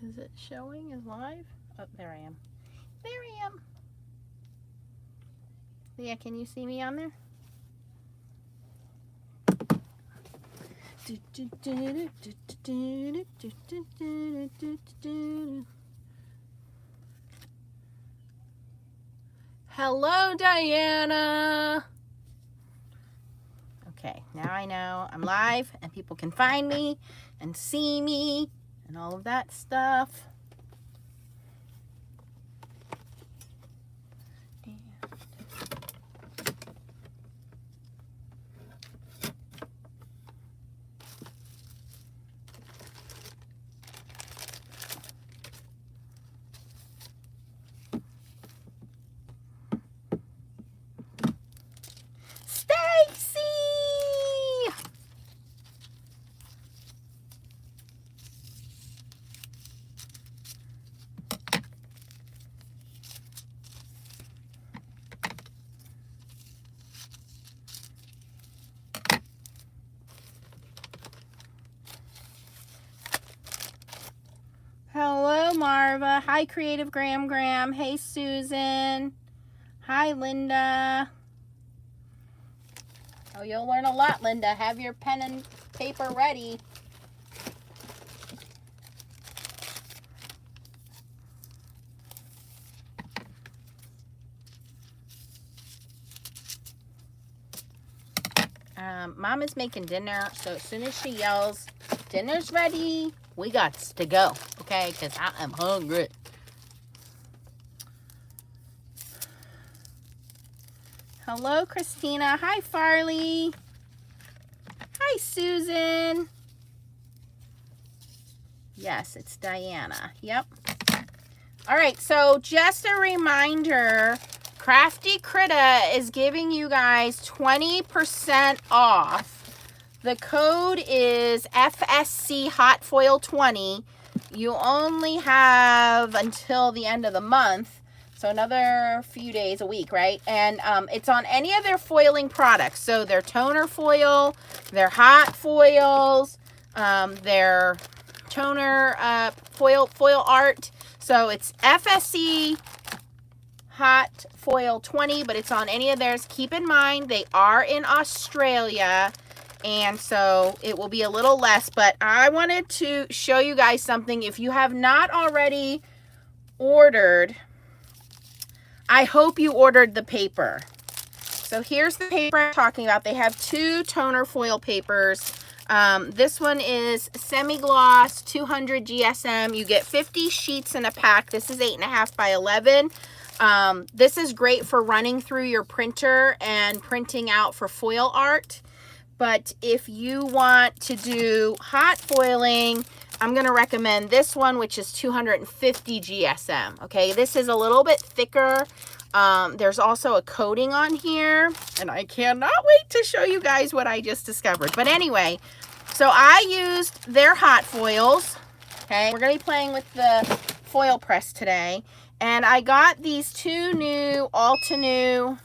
Is it showing as live? Oh, there I am. There I am. Leah, can you see me on there? Hello, Diana. Okay, now I know I'm live and people can find me and see me and all of that stuff. Hello, Marva. Hi, Creative Graham. Hey, Susan. Hi, Linda. Oh, you'll learn a lot, Linda. Have your pen and paper ready. Mom is making dinner, so as soon as she yells, dinner's ready, we got to go, okay? Because I am hungry. Hello, Christina. Hi, Farley. Hi, Susan. Yes, it's Diana. Yep. All right, so just a reminder, Crafty Critta is giving you guys 20% off. The code is FSC Hot Foil 20. You only have until the end of the month, so another few days, a week, right? And it's on any of their foiling products. So their toner foil, their hot foils, their toner foil art. So it's FSC Hot Foil 20, but it's on any of theirs. Keep in mind, they are in Australia, and so it will be a little less, but I wanted to show you guys something. If you have not already ordered, I hope you ordered the paper. So here's the paper I'm talking about. They have two toner foil papers. This one is semi-gloss 200 GSM. You get 50 sheets in a pack. This is 8.5 by 11. This is great for running through your printer and printing out for foil art. But if you want to do hot foiling, I'm going to recommend this one, which is 250 GSM. Okay, this is a little bit thicker. There's also a coating on here, and I cannot wait to show you guys what I just discovered. But anyway, so I used their hot foils. Okay, we're going to be playing with the foil press today. And I got these two new Altenew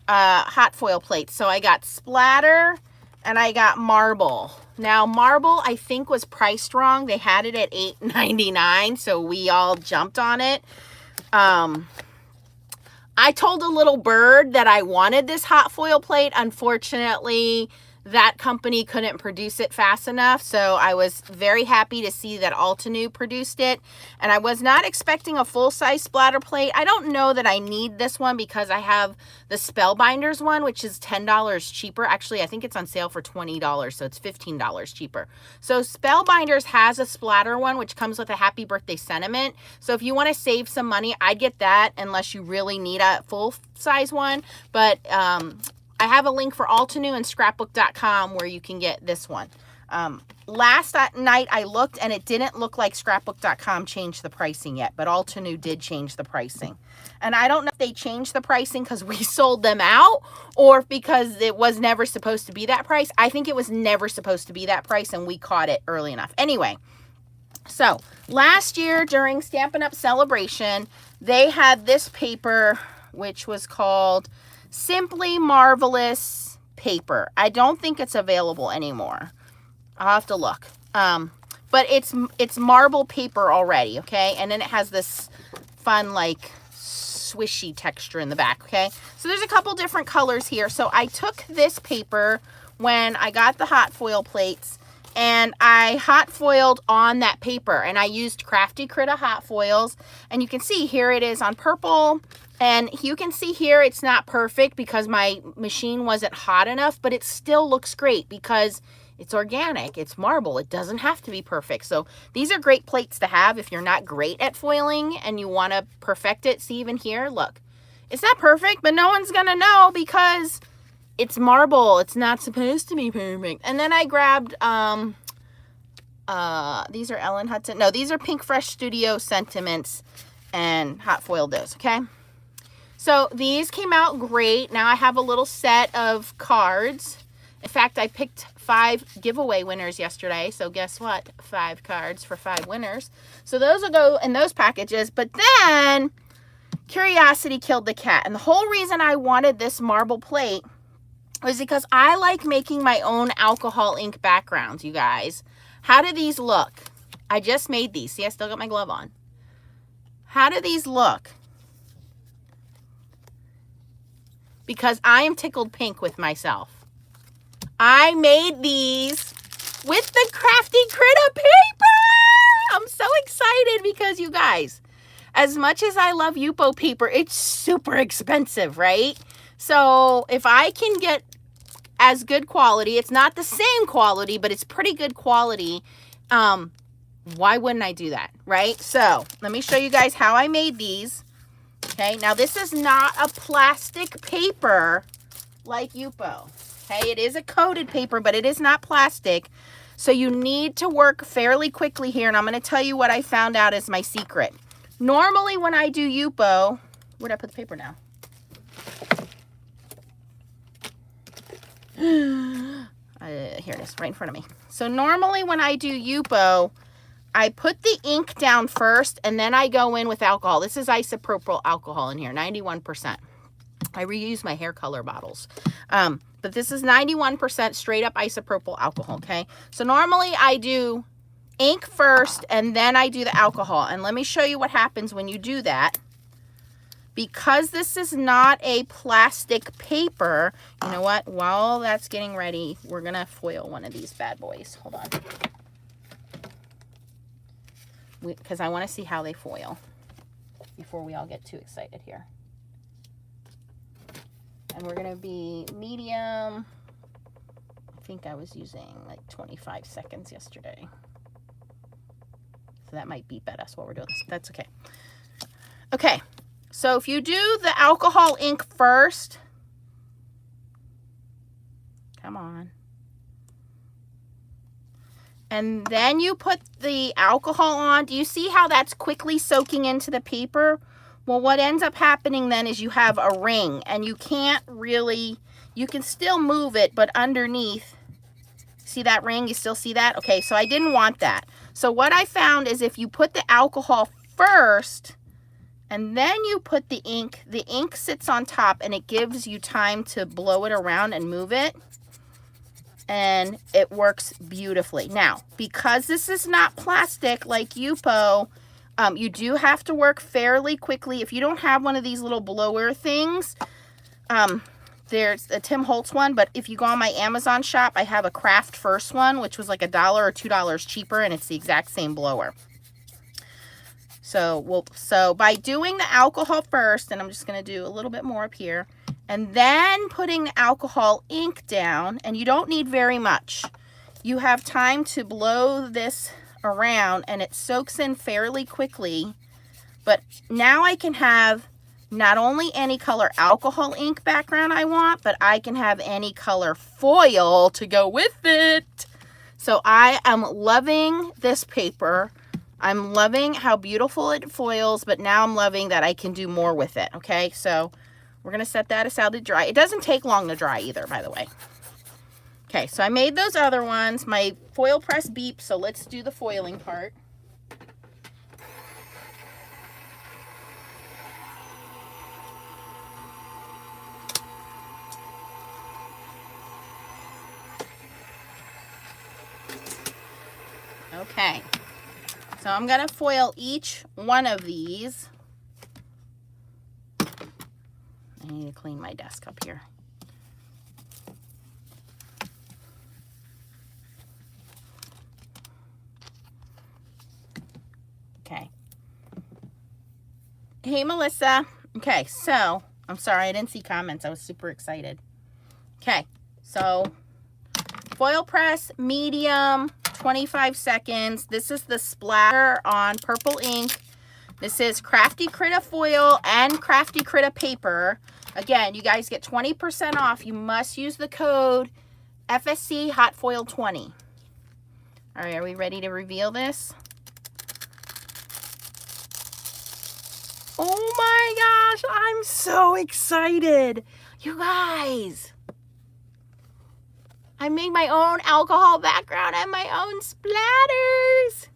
hot foil plates. So I got Splatter and I got Marble. Now Marble I think was priced wrong. They had it at $8.99, so we all jumped on it. I told a little bird that I wanted this hot foil plate. Unfortunately, that company couldn't produce it fast enough, so I was very happy to see that Altenew produced it. And I was not expecting a full-size splatter plate. I don't know that I need this one because I have the Spellbinders one, which is $10 cheaper. Actually, I think it's on sale for $20, so it's $15 cheaper. So Spellbinders has a splatter one, which comes with a happy birthday sentiment. So if you want to save some money, I'd get that unless you really need a full-size one. But I have a link for Altenew and scrapbook.com where you can get this one. Last night I looked and it didn't look like scrapbook.com changed the pricing yet, but Altenew did change the pricing. And I don't know if they changed the pricing because we sold them out or because it was never supposed to be that price. I think it was never supposed to be that price and we caught it early enough. Anyway, so last year during Stampin' Up! Celebration, they had this paper which was called Simply Marvelous Paper. I don't think it's available anymore. I'll have to look. But but it's marble paper already, okay? And then it has this fun, like, swishy texture in the back, okay? So there's a couple different colors here. So I took this paper when I got the hot foil plates, and I hot foiled on that paper, and I used Crafty Critta hot foils, and you can see here it is on purple, and you can see here it's not perfect because my machine wasn't hot enough, but it still looks great because it's organic, it's marble, it doesn't have to be perfect. So these are great plates to have if you're not great at foiling and you want to perfect it. See, even here, look, it's not perfect, but no one's gonna know because it's marble. It's not supposed to be perfect. And then I grabbed, these are Ellen Hudson. No, these are Pink Fresh Studio Sentiments, and hot foiled those, okay? So these came out great. Now I have a little set of cards. In fact, I picked 5 giveaway winners yesterday. So guess what? 5 cards for 5 winners. So those will go in those packages. But then curiosity killed the cat. And the whole reason I wanted this marble plate was because I like making my own alcohol ink backgrounds, you guys. How do these look? I just made these. See, I still got my glove on. How do these look? Because I am tickled pink with myself. I made these with the Crafty Critta paper. I'm so excited because, you guys, as much as I love Yupo paper, it's super expensive, right? So if I can get as good quality, it's not the same quality, but it's pretty good quality, why wouldn't I do that, right? So let me show you guys how I made these. Okay, now this is not a plastic paper like Yupo. Okay, it is a coated paper, but it is not plastic. So you need to work fairly quickly here, and I'm going to tell you what I found out is my secret. Normally when I do Yupo, where'd I put the paper now? Here it is, right in front of me. So normally when I do Yupo, I put the ink down first, and then I go in with alcohol. This is isopropyl alcohol in here, 91%. I reuse my hair color bottles. But this is 91% straight up isopropyl alcohol, okay? So normally I do ink first, and then I do the alcohol. And let me show you what happens when you do that. Because this is not a plastic paper, you know what? While that's getting ready, we're going to foil one of these bad boys. Hold on. Because I want to see how they foil before we all get too excited here. And we're going to be medium. I think I was using like 25 seconds yesterday. So that might beep at us while we're doing this. That's okay. Okay. So if you do the alcohol ink first, come on. And then you put the alcohol on. Do you see how that's quickly soaking into the paper? Well, what ends up happening then is you have a ring, and you can't really, you can still move it, but underneath, see that ring? You still see that? Okay, so I didn't want that. So what I found is if you put the alcohol first, and then you put the ink sits on top, and it gives you time to blow it around and move it. And it works beautifully. Now, because this is not plastic like Yupo, you do have to work fairly quickly. If you don't have one of these little blower things, there's a Tim Holtz one, but if you go on my Amazon shop, I have a Craft First one, which was like $1 or $2 cheaper, and it's the exact same blower. So by doing the alcohol first, and I'm just going to do a little bit more up here, and then putting the alcohol ink down, and you don't need very much. You have time to blow this around, and it soaks in fairly quickly. But now I can have not only any color alcohol ink background I want, but I can have any color foil to go with it. So I am loving this paper. I'm loving how beautiful it foils, but now I'm loving that I can do more with it, okay? So we're going to set that aside to dry. It doesn't take long to dry either, by the way. Okay, so I made those other ones. My foil press beeps, so let's do the foiling part. Okay, so I'm going to foil each one of these. I need to clean my desk up here. Okay. Hey, Melissa. Okay, so I'm sorry, I didn't see comments. I was super excited. Okay, so foil press, medium, 25 seconds. This is the splatter on purple ink. This is Crafty Critta foil and Crafty Critta paper. Again, you guys get 20% off. You must use the code FSC Hot Foil 20. All right, are we ready to reveal this? Oh my gosh, I'm so excited. You guys, I made my own alcohol background and my own splatters.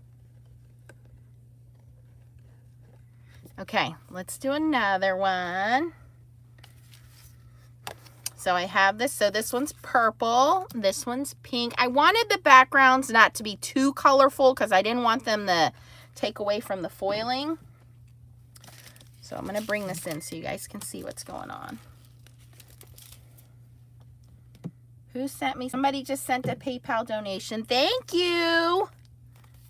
Okay, let's do another one. So I have this, so this one's purple, this one's pink. I wanted the backgrounds not to be too colorful because I didn't want them to take away from the foiling. So I'm going to bring this in so you guys can see what's going on. Who sent me? Somebody just sent a PayPal donation. Thank you.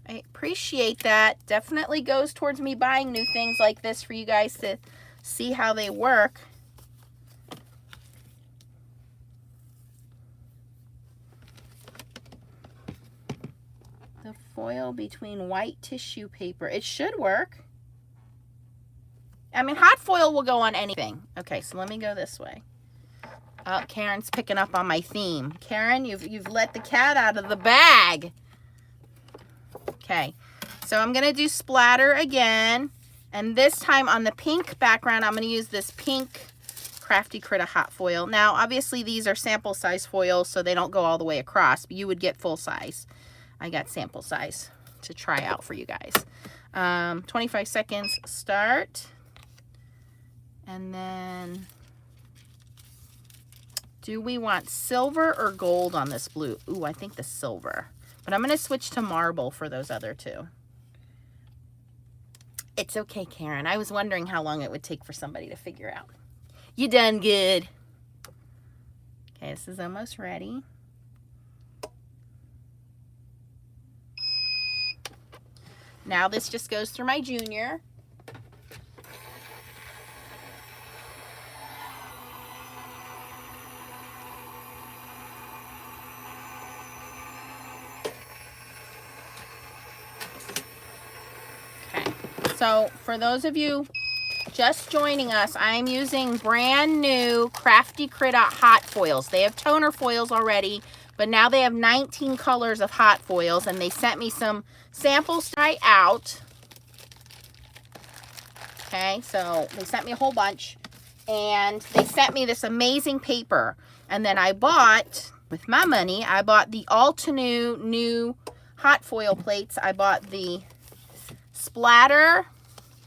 I appreciate that. Definitely goes towards me buying new things like this for you guys to see how they work. The foil between white tissue paper. It should work. I mean, hot foil will go on anything. Okay, so let me go this way. Oh, Karen's picking up on my theme. Karen, you've let the cat out of the bag. Okay, so I'm going to do splatter again. And this time on the pink background, I'm going to use this pink Crafty Critta hot foil. Now, obviously, these are sample size foils, so they don't go all the way across. But you would get full size. I got sample size to try out for you guys. 25 seconds, start. And then, do we want silver or gold on this blue? Ooh, I think the silver. But I'm going to switch to marble for those other two. It's okay, Karen. I was wondering how long it would take for somebody to figure out. You done good. Okay, this is almost ready. Now this just goes through my junior. So for those of you just joining us, I'm using brand new Crafty Critta hot foils. They have toner foils already, but now they have 19 colors of hot foils, and they sent me some samples to try out. Okay, so they sent me a whole bunch, and they sent me this amazing paper. And then I bought, with my money, I bought the Altenew new hot foil plates. I bought the splatter,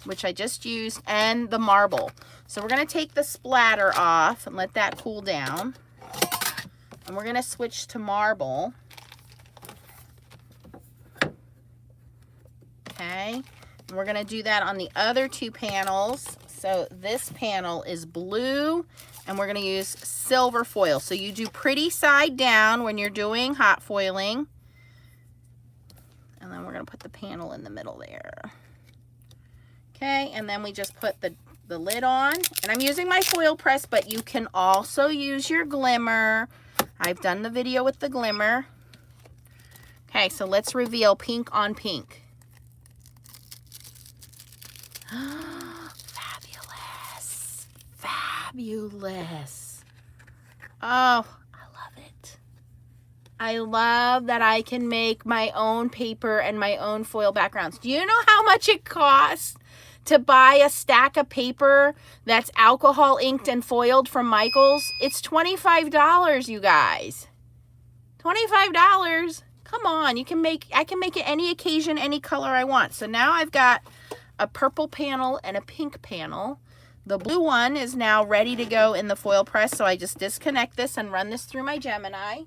which I just used, and the marble. So we're going to take the splatter off and let that cool down. And we're going to switch to marble. Okay. And we're going to do that on the other two panels. So this panel is blue, and we're going to use silver foil. So you do pretty side down when you're doing hot foiling. And then we're going to put the panel in the middle there. Okay, and then we just put the lid on. And I'm using my foil press, but you can also use your glimmer. I've done the video with the glimmer. Okay, so let's reveal pink on pink. Fabulous. Fabulous. Oh, I love it. I love that I can make my own paper and my own foil backgrounds. Do you know how much it costs to buy a stack of paper that's alcohol inked and foiled from Michael's? It's $25, you guys. $25. Come on, I can make it any occasion, any color I want. So now I've got a purple panel and a pink panel. The blue one is now ready to go in the foil press, so I just disconnect this and run this through my Gemini.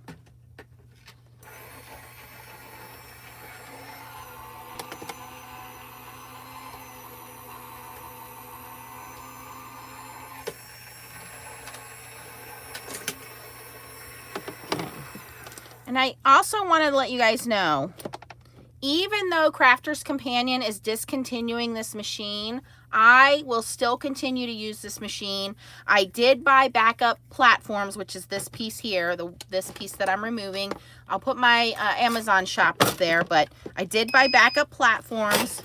And I also wanted to let you guys know, even though Crafter's Companion is discontinuing this machine, I will still continue to use this machine. I did buy backup platforms, which is this piece here, this piece that I'm removing. I'll put my Amazon shop up there, but I did buy backup platforms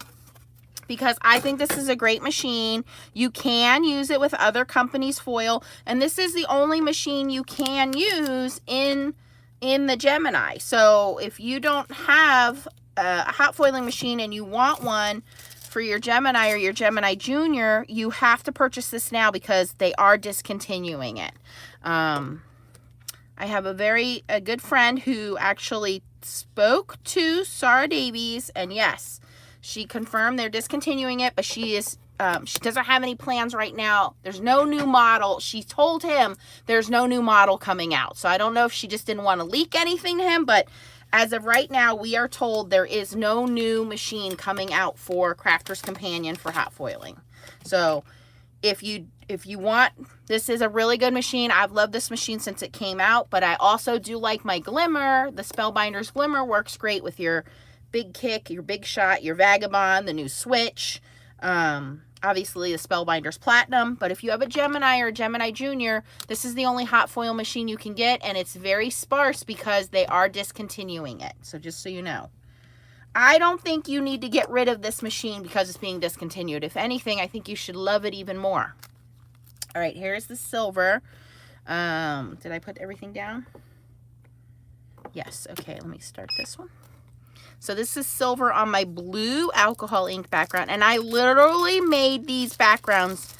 because I think this is a great machine. You can use it with other companies' foil, and this is the only machine you can use in the Gemini. So if you don't have a hot foiling machine and you want one for your Gemini or your Gemini Junior, you have to purchase this now because they are discontinuing it. I have a good friend who actually spoke to Sarah Davies, and yes, she confirmed they're discontinuing it, but she doesn't have any plans right now. There's no new model. She told him there's no new model coming out. So I don't know if she just didn't want to leak anything to him, but as of right now, we are told there is no new machine coming out for Crafter's Companion for hot foiling. So if you want, this is a really good machine. I've loved this machine since it came out, but I also do like my Glimmer. The Spellbinders Glimmer works great with your Big Kick, your Big Shot, your Vagabond, the new Switch. Obviously the Spellbinders Platinum, but if you have a Gemini or a Gemini Junior, this is the only hot foil machine you can get, and it's very sparse because they are discontinuing it. So just so you know. I don't think you need to get rid of this machine because it's being discontinued. If anything, I think you should love it even more. All right, here's the silver. Did I put everything down? Yes, okay, let me start this one. So this is silver on my blue alcohol ink background. And I literally made these backgrounds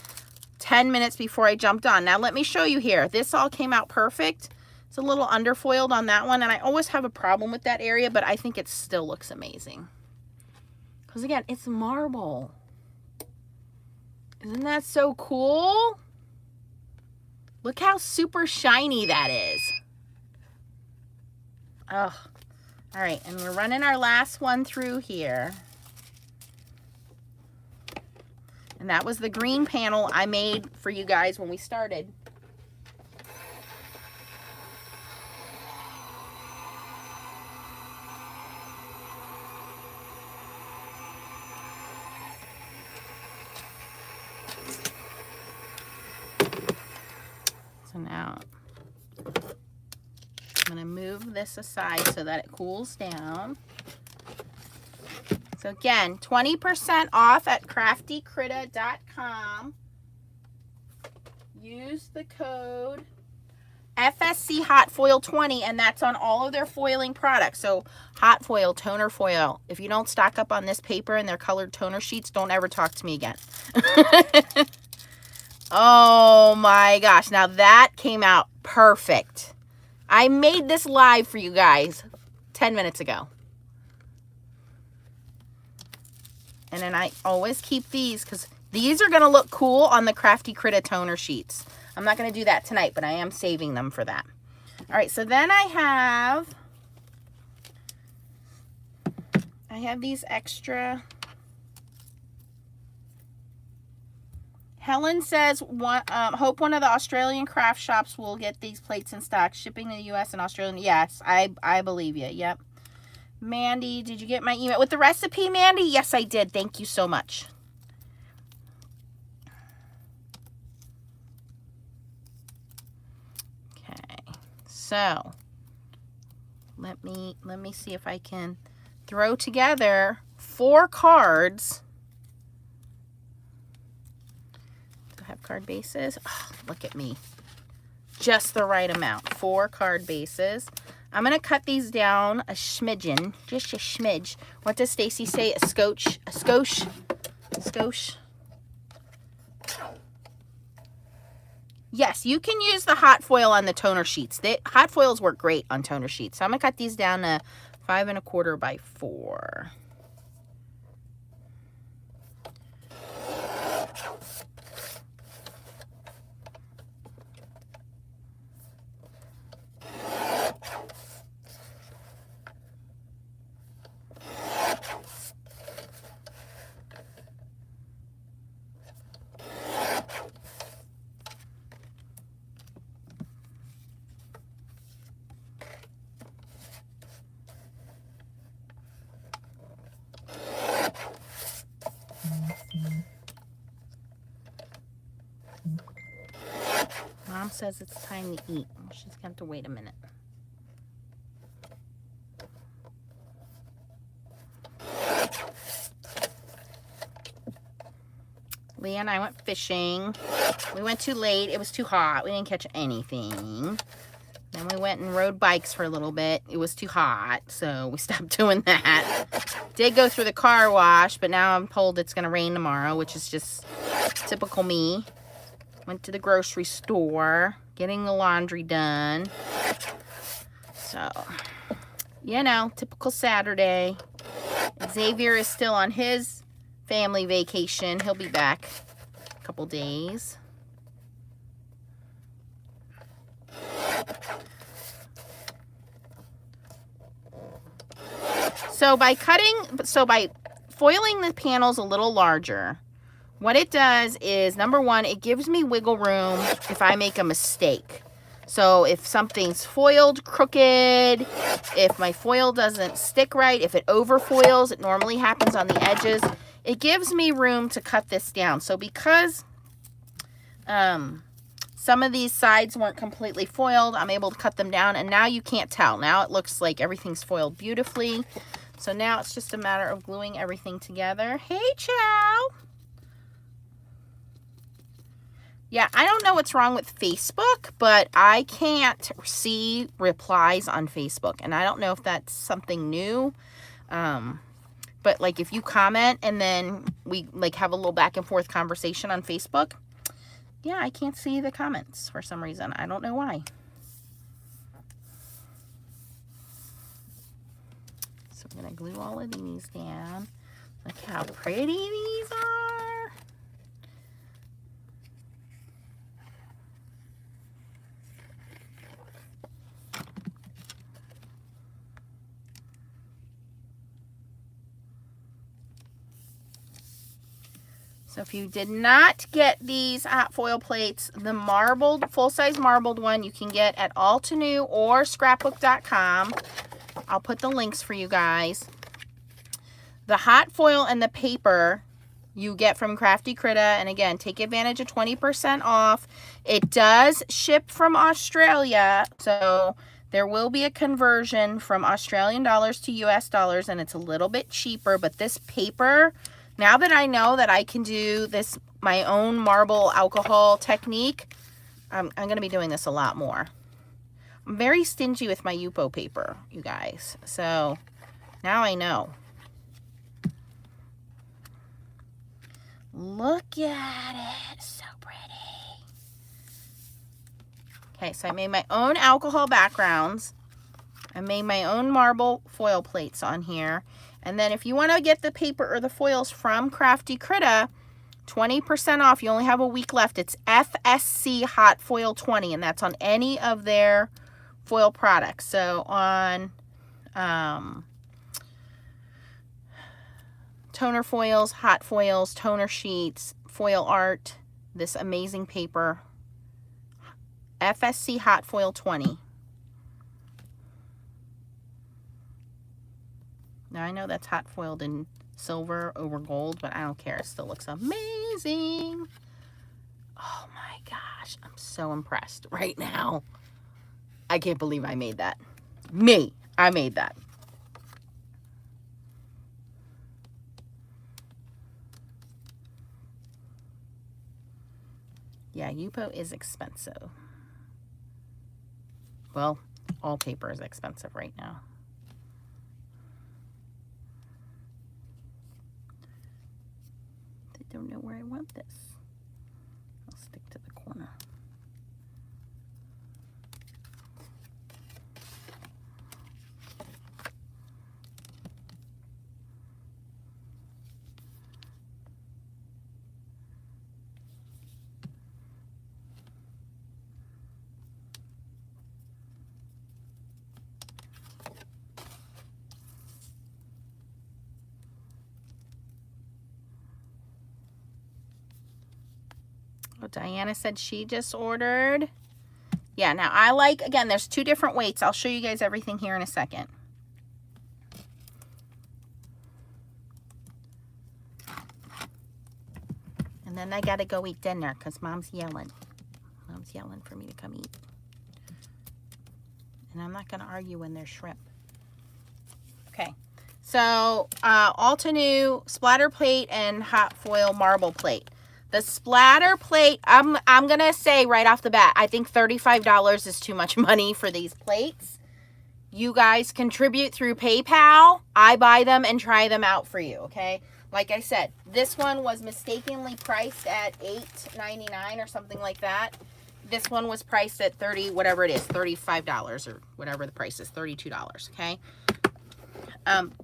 10 minutes before I jumped on. Now let me show you here. This all came out perfect. It's a little underfoiled on that one. And I always have a problem with that area, but I think it still looks amazing. Because again, it's marble. Isn't that so cool? Look how super shiny that is. Oh. All right, and we're running our last one through here. And that was the green panel I made for you guys when we started. So now I'm going to move this aside so that it cools down. So again, 20% off at craftycritta.com. Use the code FSC Hot Foil 20, and that's on all of their foiling products. So hot foil, toner foil. If you don't stock up on this paper and their colored toner sheets, don't ever talk to me again. Oh my gosh, now that came out perfect. I made this live for you guys 10 minutes ago. And then I always keep these because these are going to look cool on the Crafty Critta toner sheets. I'm not going to do that tonight, but I am saving them for that. All right, so then I have these extra. Helen says, hope one of the Australian craft shops will get these plates in stock. Shipping to the U.S. and Australia. Yes, I believe you. Yep. Mandy, did you get my email with the recipe, Mandy? Yes, I did. Thank you so much. Okay. So, let me see if I can throw together 4 cards. Have card bases. Oh, look at me. Just the right amount. 4 card bases. I'm going to cut these down a smidgen. Just a smidge. What does Stacy say? A scotch? A skosh? A skosh? Yes, you can use the hot foil on the toner sheets. Hot foils work great on toner sheets. So I'm going to cut these down to 5 1/4 by 4. Mom says it's time to eat. She's going to have to wait a minute. Leah and I went fishing. We went too late. It was too hot. We didn't catch anything. Then we went and rode bikes for a little bit. It was too hot, so we stopped doing that. Did go through the car wash, but now I'm told it's going to rain tomorrow, which is just typical me. Went to the grocery store, getting the laundry done. So, you know, typical Saturday. Xavier is still on his family vacation. He'll be back a couple days. So by foiling the panels a little larger, what it does is, number one, it gives me wiggle room if I make a mistake. So if something's foiled crooked, if my foil doesn't stick right, if it overfoils, it normally happens on the edges. It gives me room to cut this down. So because some of these sides weren't completely foiled, I'm able to cut them down, and now you can't tell. Now it looks like everything's foiled beautifully. So now it's just a matter of gluing everything together. Hey, Chow. Yeah, I don't know what's wrong with Facebook, but I can't see replies on Facebook. And I don't know if that's something new. But like if you comment and then we like have a little back and forth conversation on Facebook, yeah, I can't see the comments for some reason. I don't know why. So I'm going to glue all of these down. Look how pretty these are. So if you did not get these hot foil plates, the marbled, full-size marbled one you can get at Altenew or scrapbook.com. I'll put the links for you guys. The hot foil and the paper you get from Crafty Critta, and again, take advantage of 20% off. It does ship from Australia, so there will be a conversion from Australian dollars to US dollars, and it's a little bit cheaper, but this paper, now that I know that I can do this, my own marble alcohol technique, I'm going to be doing this a lot more. I'm very stingy with my Yupo paper, you guys. So now I know. Look at it. So pretty. Okay, so I made my own alcohol backgrounds. I made my own marble foil plates on here. And then if you want to get the paper or the foils from Crafty Critta, 20% off. You only have a week left. It's FSC Hot Foil 20, and that's on any of their foil products. So on toner foils, hot foils, toner sheets, foil art, this amazing paper, FSC Hot Foil 20. Now, I know that's hot foiled in silver over gold, but I don't care. It still looks amazing. Oh my gosh. I'm so impressed right now. I can't believe I made that. I made that. Yeah, Yupo is expensive. Well, all paper is expensive right now. Don't know where I want this. I'll stick to the corner. Oh, Diana said she just ordered. Yeah, now I like, again, there's two different weights. I'll show you guys everything here in a second. And then I gotta go eat dinner because Mom's yelling. Mom's yelling for me to come eat. And I'm not going to argue when there's shrimp. Okay. So, Altenew splatter plate and hot foil marble plate. The splatter plate, I'm going to say right off the bat, I think $35 is too much money for these plates. You guys contribute through PayPal. I buy them and try them out for you, okay? Like I said, this one was mistakenly priced at $8.99 or something like that. This one was priced at $35 or whatever the price is, $32, okay?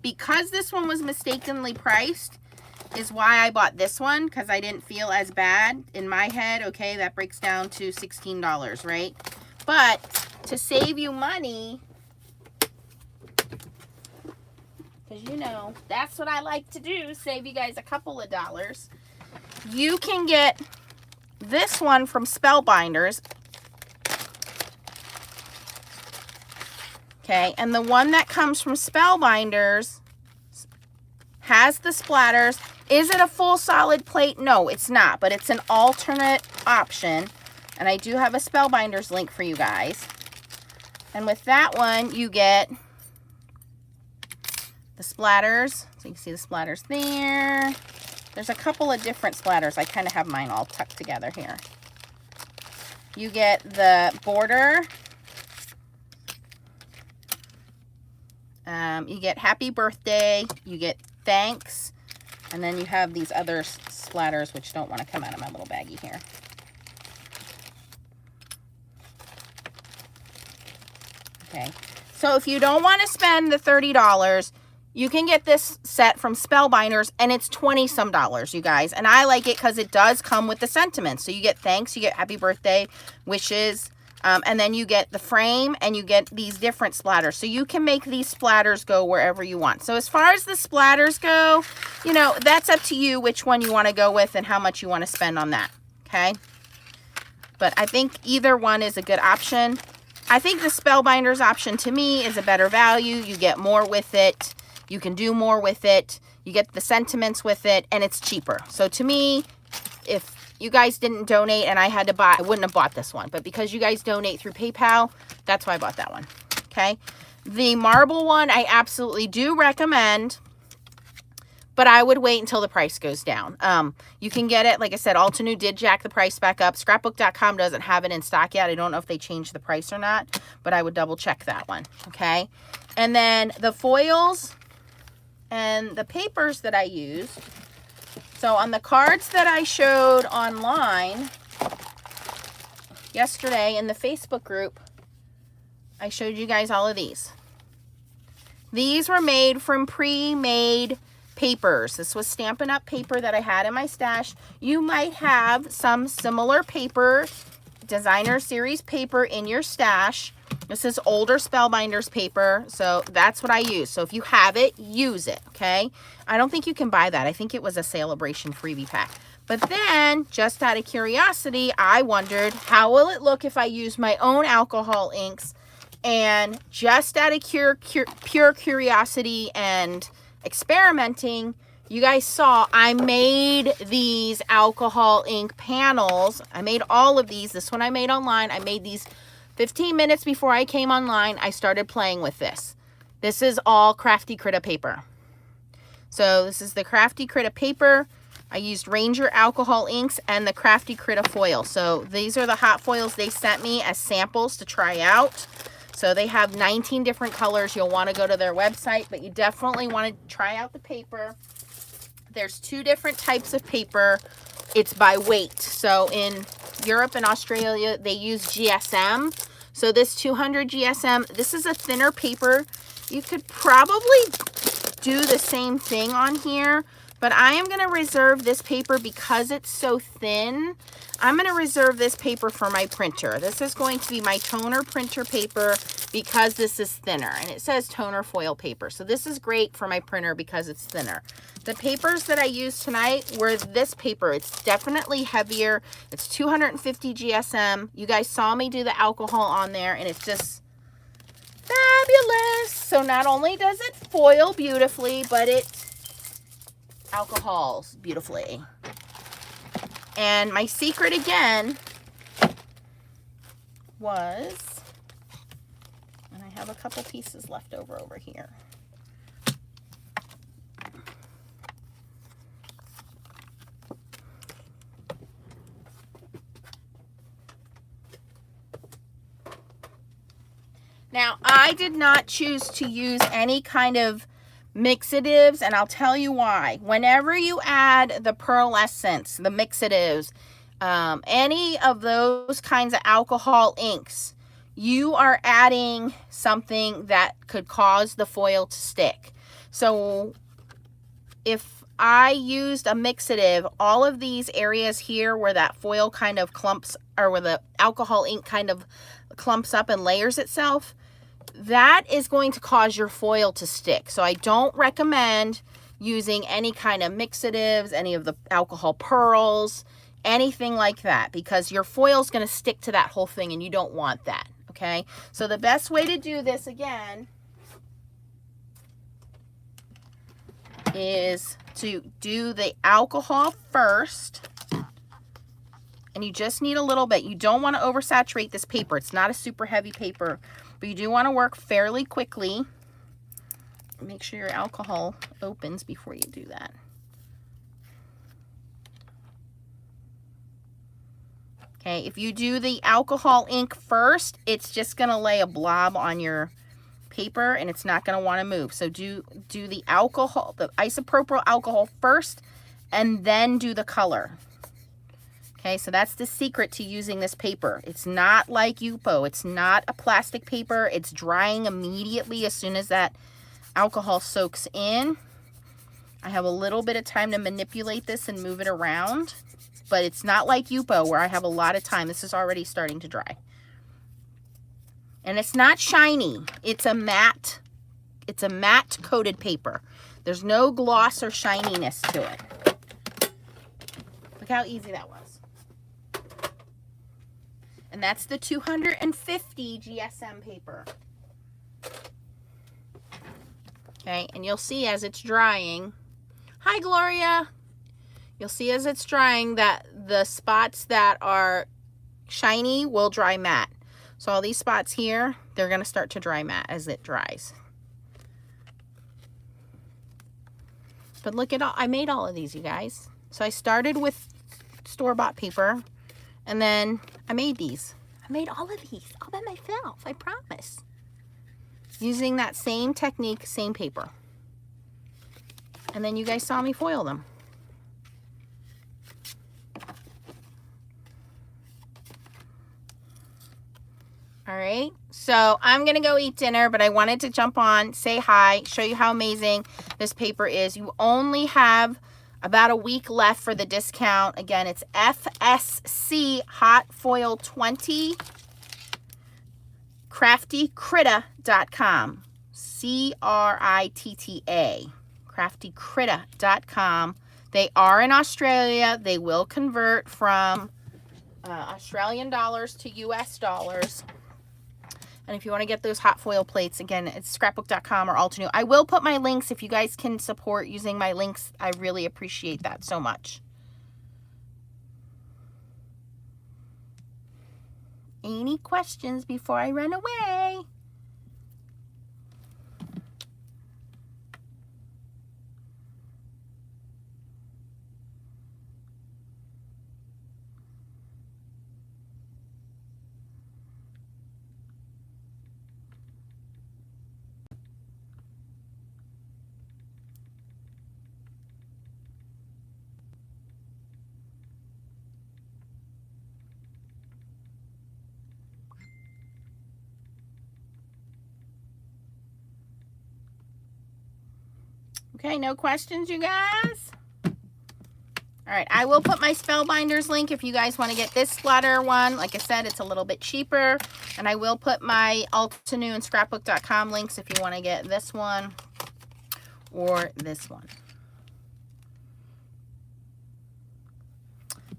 Because this one was mistakenly priced is why I bought this one, because I didn't feel as bad in my head. Okay, that breaks down to $16, right? But to save you money, because you know, that's what I like to do, save you guys a couple of dollars. You can get this one from Spellbinders. Okay, and the one that comes from Spellbinders has the splatters. Is it a full solid plate? No, it's not, but it's an alternate option. And I do have a Spellbinders link for you guys. And with that one, you get the splatters. So you can see the splatters there. There's a couple of different splatters. I kind of have mine all tucked together here. You get the border. You get happy birthday. You get thanks. And then you have these other splatters, which don't want to come out of my little baggie here. Okay. So if you don't want to spend the $30, you can get this set from Spellbinders, and it's $20-some, you guys. And I like it because it does come with the sentiments. So you get thanks, you get happy birthday, wishes, and then you get the frame, and you get these different splatters. So you can make these splatters go wherever you want. So as far as the splatters go, you know, that's up to you which one you want to go with and how much you want to spend on that, okay? But I think either one is a good option. I think the Spellbinders option, to me, is a better value. You get more with it. You can do more with it. You get the sentiments with it, and it's cheaper. So to me, if you guys didn't donate and I had to buy, I wouldn't have bought this one. But because you guys donate through PayPal, that's why I bought that one. Okay. The marble one, I absolutely do recommend, but I would wait until the price goes down. You can get it. Like I said, Altenew did jack the price back up. Scrapbook.com doesn't have it in stock yet. I don't know if they changed the price or not, but I would double check that one. Okay. And then the foils and the papers that I used. So on the cards that I showed online yesterday in the Facebook group, I showed you guys all of these. These were made from pre-made papers. This was Stampin' Up! Paper that I had in my stash. You might have some similar paper, designer series paper in your stash. This is older Spellbinders paper, so that's what I use. So if you have it, use it, okay? I don't think you can buy that. I think it was a Celebration freebie pack. But then, just out of curiosity, I wondered, how will it look if I use my own alcohol inks? And just out of pure curiosity and experimenting, you guys saw I made these alcohol ink panels. I made all of these. This one I made online. I made these 15 minutes before I came online. I started playing with this. This is all Crafty Critta paper. So this is the Crafty Critta paper. I used Ranger alcohol inks and the Crafty Critta foil. So these are the hot foils they sent me as samples to try out. So they have 19 different colors. You'll want to go to their website, but you definitely want to try out the paper. There's 2 different types of paper. It's by weight. So in Europe and Australia, they use GSM. So this 200 GSM, this is a thinner paper. You could probably do the same thing on here, but I am going to reserve this paper because it's so thin. I'm going to reserve this paper for my printer. This is going to be my toner printer paper because this is thinner, and it says toner foil paper. So this is great for my printer because it's thinner. The papers that I used tonight were this paper. It's definitely heavier. It's 250 GSM. You guys saw me do the alcohol on there, and it's just fabulous. So not only does it foil beautifully, but it alcohols beautifully. And my secret again was, and I have a couple pieces left over here. Now, I did not choose to use any kind of mixatives, and I'll tell you why. Whenever you add the pearlescence, the mixatives, any of those kinds of alcohol inks, you are adding something that could cause the foil to stick. So if I used a mixative, all of these areas here where that foil kind of clumps, or where the alcohol ink kind of clumps up and layers itself, that is going to cause your foil to stick. So I don't recommend using any kind of mixatives, any of the alcohol pearls, anything like that, because your foil is going to stick to that whole thing and you don't want that. Okay, so the best way to do this again is to do the alcohol first, and you just need a little bit. You don't want to oversaturate this paper. It's not a super heavy paper, but you do want to work fairly quickly. Make sure your alcohol opens before you do that. Okay, if you do the alcohol ink first, it's just going to lay a blob on your paper and it's not going to want to move. So do the alcohol, the isopropyl alcohol first, and then do the color. Okay, so that's the secret to using this paper. It's not like Yupo. It's not a plastic paper. It's drying immediately as soon as that alcohol soaks in. I have a little bit of time to manipulate this and move it around, but it's not like Yupo where I have a lot of time. This is already starting to dry. And it's not shiny. It's a matte coated paper. There's no gloss or shininess to it. Look how easy that was. And that's the 250 GSM paper. Okay, and you'll see as it's drying. Hi, Gloria. You'll see as it's drying that the spots that are shiny will dry matte. So all these spots here, they're going to start to dry matte as it dries. But look at all, I made all of these, you guys. So I started with store-bought paper, and then I made these. I made all of these all by myself, I promise. Using that same technique, same paper. And then you guys saw me foil them. All right, so I'm gonna go eat dinner, but I wanted to jump on, say hi, show you how amazing this paper is. You only have about a week left for the discount. Again, it's FSC Hot Foil 20, craftycritta.com, C-R-I-T-T-A, craftycritta.com. They are in Australia. They will convert from Australian dollars to US dollars. And if you want to get those hot foil plates, again, it's scrapbook.com or Altenew. I will put my links if you guys can support using my links. I really appreciate that so much. Any questions before I run away? Okay, no questions, you guys? All right, I will put my Spellbinders link if you guys want to get this splatter one. Like I said, it's a little bit cheaper. And I will put my Altenew and scrapbook.com links if you want to get this one or this one.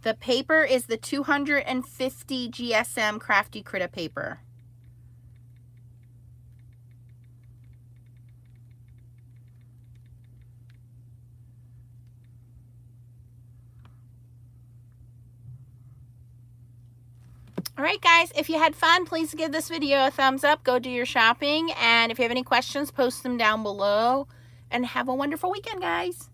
The paper is the 250 GSM Crafty Critta paper. All right, guys, if you had fun, please give this video a thumbs up. Go do your shopping. And if you have any questions, post them down below. And have a wonderful weekend, guys.